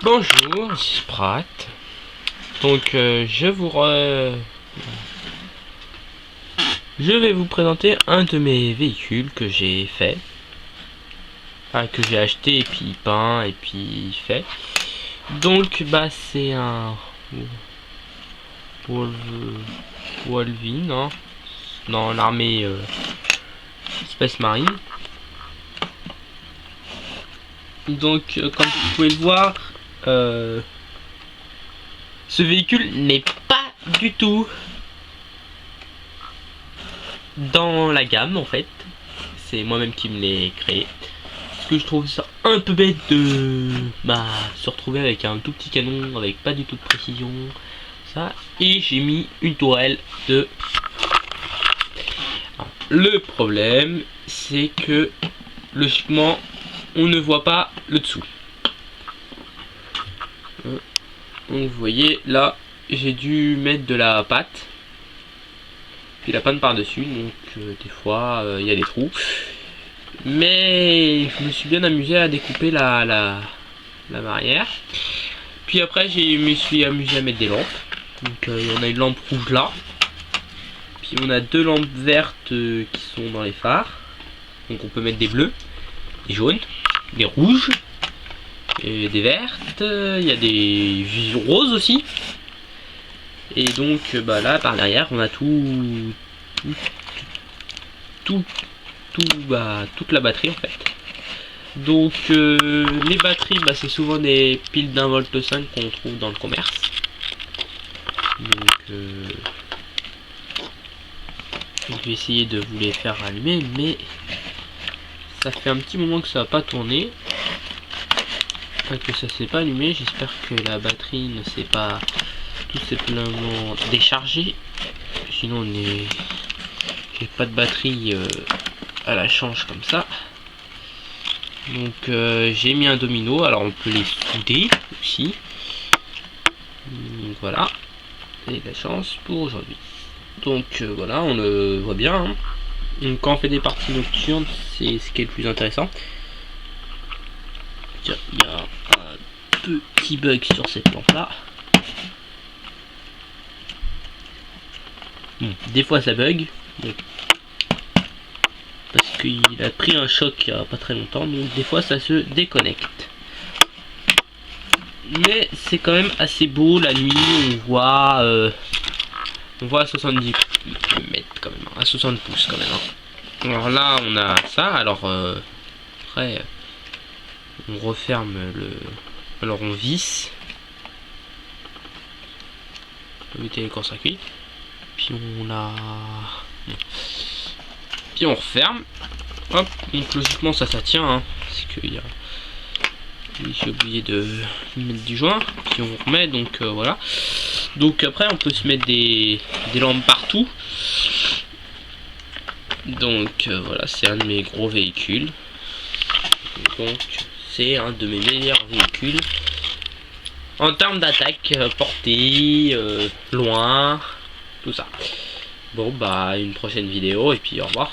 Bonjour, ici Sprat. Donc je vais vous présenter un de mes véhicules que j'ai fait. Enfin, que j'ai acheté et puis peint et puis fait. Donc bah c'est un Wolverine, hein, dans l'armée Space Marine. Donc comme vous pouvez le voir, ce véhicule n'est pas du tout dans la gamme en fait. C'est moi-même qui me l'ai créé. Parce que je trouve ça un peu bête de se retrouver avec un tout petit canon avec pas du tout de précision. Ça. Et j'ai mis une tourelle de... Alors, le problème c'est que logiquement on ne voit pas le dessous. Donc vous voyez là j'ai dû mettre de la pâte puis la panne par dessus, donc des fois il y a des trous, mais je me suis bien amusé à découper la barrière. Puis après je me suis amusé à mettre des lampes. Donc on a une lampe rouge là, puis on a deux lampes vertes qui sont dans les phares, donc on peut mettre des bleus, des jaunes, des rouges et des vertes. Il y a des roses aussi. Et donc là par derrière on a toute la batterie en fait. Donc les batteries c'est souvent des piles d'1,5 V qu'on trouve dans le commerce. Donc je vais essayer de vous les faire allumer, mais ça fait un petit moment que ça n'a pas tourné, enfin, que ça s'est pas allumé. J'espère que la batterie ne s'est pas tout simplement déchargée, sinon j'ai pas de batterie à la change comme ça. Donc j'ai mis un domino, alors on peut les souder aussi. Donc, voilà, et la chance pour aujourd'hui. Donc voilà, on le voit bien, hein. Donc quand on fait des parties nocturnes, c'est ce qui est le plus intéressant. Tiens, il y a un petit bug sur cette lampe là. Des fois ça bug, parce qu'il a pris un choc il n'y a pas très longtemps, donc des fois ça se déconnecte. Mais c'est quand même assez beau la nuit, on voit à 70 mètres quand même, à 60 pouces quand même, hein. Alors là on a ça, alors après on referme alors on visse, on va éviter les courts-circuits. Puis puis on referme. Hop, donc logiquement ça tient, hein, parce que j'ai oublié de mettre du joint. Puis on remet, donc voilà. Donc après on peut se mettre des lampes partout. Donc voilà, c'est un de mes gros véhicules. Donc c'est un de mes meilleurs véhicules en termes d'attaque, portée, loin, tout ça. Bon une prochaine vidéo et puis au revoir.